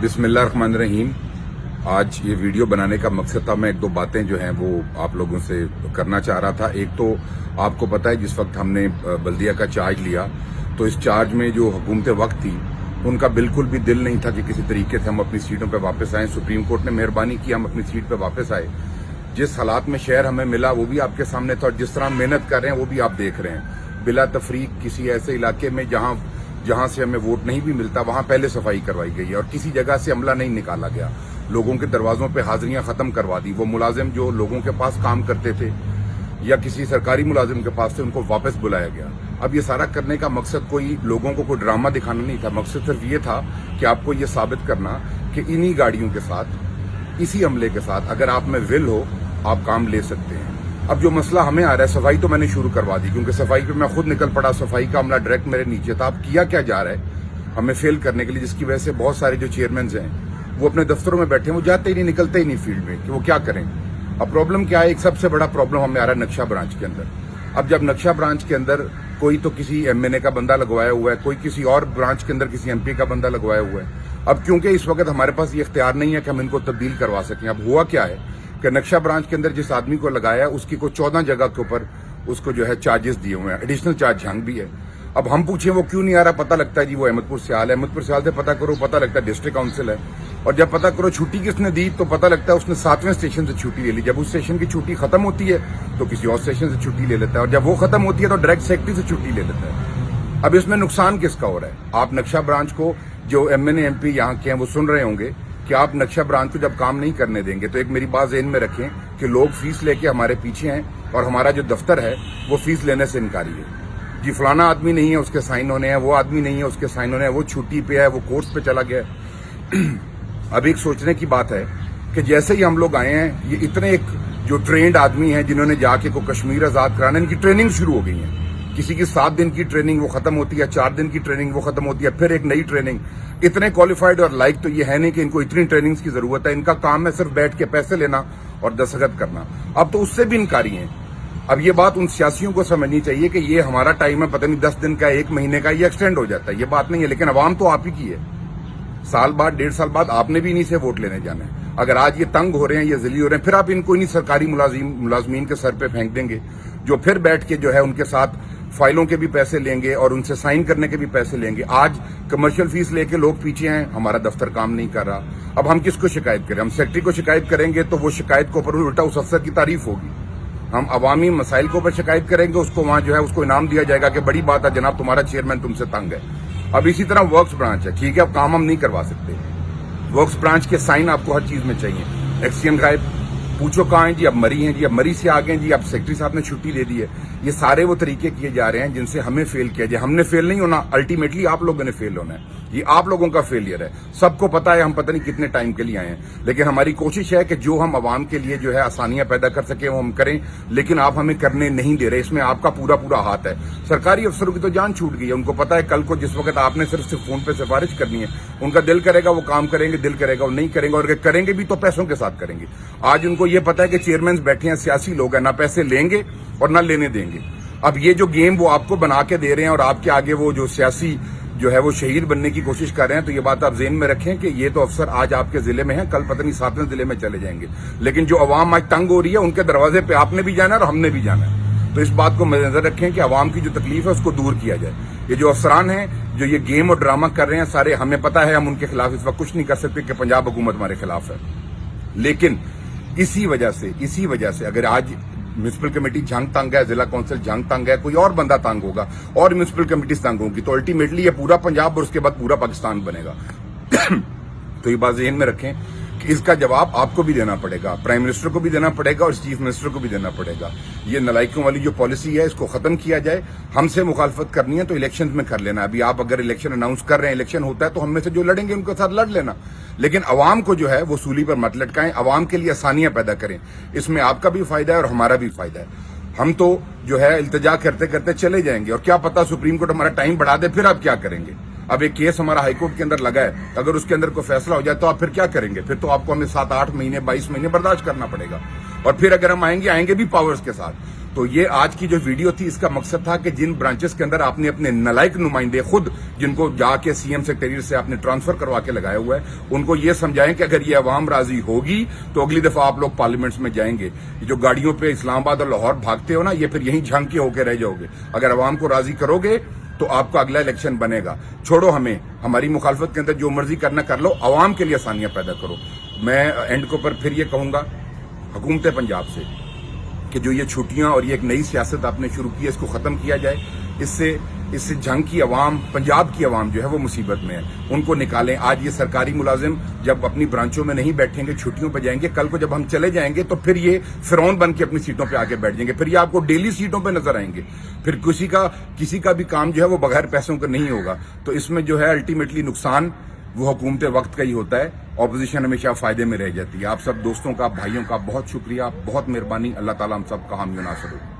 बिस्मिल्लाहिर्रहमानिर्रहीम। आज ये वीडियो बनाने का मकसद था, मैं एक दो बातें जो हैं वो आप लोगों से करना चाह रहा था। एक तो आपको पता है जिस वक्त हमने बल्दिया का चार्ज लिया तो इस चार्ज में जो हुकूमत वक्त थी उनका बिल्कुल भी दिल नहीं था कि किसी तरीके से हम अपनी सीटों पर वापस आएँ। सुप्रीम कोर्ट ने मेहरबानी की, हम अपनी सीट पर वापस आए। जिस हालात में शहर हमें मिला वो भी आपके सामने था और जिस तरह मेहनत कर रहे हैं वो भी आप देख रहे हैं। बिला तफरीक किसी ऐसे इलाके में जहां से हमें वोट नहीं भी मिलता वहां पहले सफाई करवाई गई है और किसी जगह से अमला नहीं निकाला गया। लोगों के दरवाजों पे हाजिरियां खत्म करवा दी। वो मुलाजिम जो लोगों के पास काम करते थे या किसी सरकारी मुलाजिम के पास थे उनको वापस बुलाया गया। अब ये सारा करने का मकसद कोई लोगों को कोई ड्रामा दिखाना नहीं था। मकसद सिर्फ ये था कि आपको ये साबित करना कि इन्हीं गाड़ियों के साथ, इसी अमले के साथ अगर आप में विल हो आप काम ले सकते हैं। अब जो मसला हमें आ रहा है, सफाई तो मैंने शुरू करवा दी क्योंकि सफाई पे मैं खुद निकल पड़ा। सफाई का अमला डायरेक्ट मेरे नीचे था। अब किया क्या जा रहा है हमें फेल करने के लिए, जिसकी वजह से बहुत सारे जो चेयरमैन हैं वो अपने दफ्तरों में बैठे हैं, वो जाते ही नहीं, निकलते ही नहीं फील्ड में कि वो क्या करें। अब प्रॉब्लम क्या है, एक सबसे बड़ा प्रॉब्लम हमें आ रहा है नक्शा ब्रांच के अंदर। अब जब नक्शा ब्रांच के अंदर कोई तो किसी एमएनए का बंदा लगवाया हुआ है, कोई किसी और ब्रांच के अंदर किसी एमपी का बंदा लगवाया हुआ है। अब क्योंकि इस वक्त हमारे पास ये इख्तियार नहीं है कि हम इनको तब्दील करवा सकें। अब हुआ क्या है कि नक्शा ब्रांच के अंदर जिस आदमी को लगाया है उसकी को 14 जगह के ऊपर उसको जो है चार्जेस दिए हुए हैं, एडिशनल चार्ज झांग भी है। अब हम पूछें वो क्यों नहीं आ रहा, पता लगता है जी वो अहमदपुर सियाल है। अहमदपुर सियाल से पता करो, पता लगता है डिस्ट्रिक्ट काउंसिल है। और जब पता करो छुट्टी किसने दी तो पता लगता है उसने 7वें स्टेशन से छुट्टी ले ली। जब उस स्टेशन की छुट्टी खत्म होती है तो किसी और स्टेशन से छुट्टी ले लेता है और जब वो खत्म होती है तो डायरेक्ट सेक्रेटरी से छुट्टी ले लेता है। अब इसमें नुकसान किसका हो रहा है? आप नक्शा ब्रांच को, जो एमएनए एमपी यहाँ के हैं वो सुन रहे होंगे कि आप नक्शा ब्रांच को जब काम नहीं करने देंगे तो एक मेरी बात ज़हन में रखें कि लोग फीस लेके हमारे पीछे हैं और हमारा जो दफ्तर है वो फीस लेने से इनकारी है। जी फलाना आदमी नहीं है उसके साइन होने हैं, वो आदमी नहीं है उसके साइन होने हैं, वो छुट्टी पे है, वो कोर्स पे चला गया है। अब एक सोचने की बात है कि जैसे ही हम लोग आए हैं ये इतने एक जो ट्रेंड आदमी हैं जिन्होंने जाके को कश्मीर आजाद कराना, इनकी ट्रेनिंग शुरू हो गई है। किसी की 7 दिन की ट्रेनिंग वो खत्म होती है, 4 दिन की ट्रेनिंग वो खत्म होती है, फिर एक नई ट्रेनिंग। इतने क्वालिफाइड और लाइक तो ये है नहीं कि इनको इतनी ट्रेनिंग्स की जरूरत है। इनका काम है सिर्फ बैठ के पैसे लेना और दस्तखत करना। अब तो उससे भी इनकारी हैं। अब ये बात उन सियासियों को समझनी चाहिए कि ये हमारा टाइम है, पता नहीं 10 दिन का, 1 महीने का, ये एक्सटेंड हो जाता है, ये बात नहीं है। लेकिन अवाम तो आप ही की है। साल बाद, 1.5 साल बाद आपने भी इन्हीं से वोट लेने जाना है। अगर आज ये तंग हो रहे हैं, ये ज़िली हो रहे हैं, फिर आप इनको इन्हीं सरकारी मुलाजमीन के सर पे फेंक देंगे जो फिर बैठ के जो है उनके साथ फाइलों के भी पैसे लेंगे और उनसे साइन करने के भी पैसे लेंगे। आज कमर्शियल फीस लेके लोग पीछे हैं, हमारा दफ्तर काम नहीं कर रहा। अब हम किसको शिकायत करें? हम सेक्रेटरी को शिकायत करेंगे तो वो शिकायत के ऊपर उल्टा उस अफसर की तारीफ होगी। हम अवामी मसाइल के ऊपर शिकायत करेंगे, उसको वहां जो है उसको इनाम दिया जाएगा कि बड़ी बात है जनाब तुम्हारा चेयरमैन तुमसे तंग है। अब इसी तरह वर्क्स ब्रांच है, ठीक है अब काम हम नहीं करवा सकते। वर्क्स ब्रांच के साइन आपको हर चीज में चाहिए। एक्सचेंज ड्राइव पूछो कहाँ है जी, अब मरी हैं जी, अब मरी से आ गए जी, अब सेक्रेटरी साहब ने छुट्टी दे दी है। ये सारे वो तरीके किए जा रहे हैं जिनसे हमें फेल किया जाए। हमने फेल नहीं होना, अल्टीमेटली आप लोगों ने फेल होना है। ये आप लोगों का फेलियर है। सबको पता है हम पता नहीं कितने टाइम के लिए आए हैं, लेकिन हमारी कोशिश है कि जो हम आवाम के लिए जो है आसानियां पैदा कर सके वो हम करें, लेकिन आप हमें करने नहीं दे रहे। इसमें आपका पूरा पूरा हाथ है। सरकारी अफसरों की तो जान छूट गई है। उनको पता है कल को जिस वक्त आपने सिर्फ फोन पे सिफारिश करनी है, उनका दिल करेगा वो काम करेंगे, दिल करेगा वो नहीं करेंगे, और अगर करेंगे भी तो पैसों के साथ करेंगे। आज उनको ये पता है कि चेयरमैन बैठे हैं, सियासी लोग हैं, ना पैसे लेंगे और ना लेने देंगे। अब ये जो गेम वो आपको बना के दे रहे हैं और आपके आगे वो जो सियासी जो है वो शहीद बनने की कोशिश कर रहे हैं, तो ये बात आप ज़हन में रखें कि ये तो अफसर आज आपके जिले में हैं, कल पता नहीं 7वें जिले में चले जाएंगे। लेकिन जो अवाम आज तंग हो रही है उनके दरवाजे पे आपने भी जाना है और हमने भी जाना है। तो इस बात को मद्देनजर रखें कि अवाम की जो तकलीफ है उसको दूर किया जाए। ये जो अफसरान हैं जो ये गेम और ड्रामा कर रहे हैं सारे, हमें पता है हम उनके खिलाफ इस वक्त कुछ नहीं कर सकते कि पंजाब हुकूमत हमारे खिलाफ है। लेकिन इसी वजह से अगर आज म्यूनिसिपल कमेटी जंग तंग है, जिला काउंसिल जंग तंग है, कोई और बंदा तंग होगा और म्यूनिसिपल कमेटी तंग होगी, तो अल्टीमेटली ये पूरा पंजाब और उसके बाद पूरा पाकिस्तान बनेगा। तो ये बात ज़हन में रखें कि इसका जवाब आपको भी देना पड़ेगा, प्राइम मिनिस्टर को भी देना पड़ेगा और चीफ मिनिस्टर को भी देना पड़ेगा। ये नलायकों वाली जो पॉलिसी है इसको खत्म किया जाए। हमसे मुखालफत करनी है तो इलेक्शन में कर लेना। अभी आप अगर इलेक्शन अनाउंस कर रहे हैं, इलेक्शन होता है तो हम में से जो लड़ेंगे उनके साथ लड़ लेना, लेकिन अवाम को जो है वो सूली पर मत लटकाएं। अवाम के लिए आसानियां पैदा करें, इसमें आपका भी फायदा है और हमारा भी फायदा है। हम तो जो है इल्तिजा करते करते चले जाएंगे और क्या पता सुप्रीम कोर्ट हमारा टाइम बढ़ा दे, फिर आप क्या करेंगे? अब एक केस हमारा हाईकोर्ट के अंदर लगा है, अगर उसके अंदर कोई फैसला हो जाए तो आप फिर क्या करेंगे? फिर तो आपको हमें 7-8 महीने 22 महीने बर्दाश्त करना पड़ेगा। और फिर अगर हम आएंगे भी पावर्स के साथ। تو یہ آج کی جو ویڈیو تھی اس کا مقصد تھا کہ جن برانچز کے اندر آپ نے اپنے نالائق نمائندے خود جن کو جا کے سی ایم سیکریٹریٹ سے آپ نے ٹرانسفر کروا کے لگایا ہوا ہے ان کو یہ سمجھائیں کہ اگر یہ عوام راضی ہوگی تو اگلی دفعہ آپ لوگ پارلیمنٹس میں جائیں گے. یہ جو گاڑیوں پہ اسلام آباد اور لاہور بھاگتے ہو نا یہ پھر یہیں جھنگ کے ہو کے رہ جاؤ گے. اگر عوام کو راضی کرو گے تو آپ کا اگلا الیکشن بنے گا. چھوڑو ہمیں, ہماری مخالفت کے اندر جو مرضی کرنا کر لو, عوام کے لیے آسانیاں پیدا کرو. میں اینڈ کے اوپر پھر یہ کہوں گا حکومت پنجاب سے کہ جو یہ چھٹیاں اور یہ ایک نئی سیاست آپ نے شروع کی ہے اس کو ختم کیا جائے. اس سے جنگ کی عوام, پنجاب کی عوام جو ہے وہ مصیبت میں ہے, ان کو نکالیں. آج یہ سرکاری ملازم جب اپنی برانچوں میں نہیں بیٹھیں گے, چھٹیوں پہ جائیں گے, کل کو جب ہم چلے جائیں گے تو پھر یہ فرعون بن کے اپنی سیٹوں پہ آگے بیٹھ جائیں گے. پھر یہ آپ کو ڈیلی سیٹوں پہ نظر آئیں گے. پھر کسی کا بھی کام جو ہے وہ بغیر پیسوں کا نہیں ہوگا. تو اس میں جو ہے الٹیمیٹلی نقصان وہ حکومت وقت کا ہی ہوتا ہے. اپوزیشن ہمیشہ فائدے میں رہ جاتی ہے. آپ سب دوستوں کا, بھائیوں کا بہت شکریہ, بہت مہربانی. اللہ تعالیٰ ہم سب کا حامی و ناصر ہو.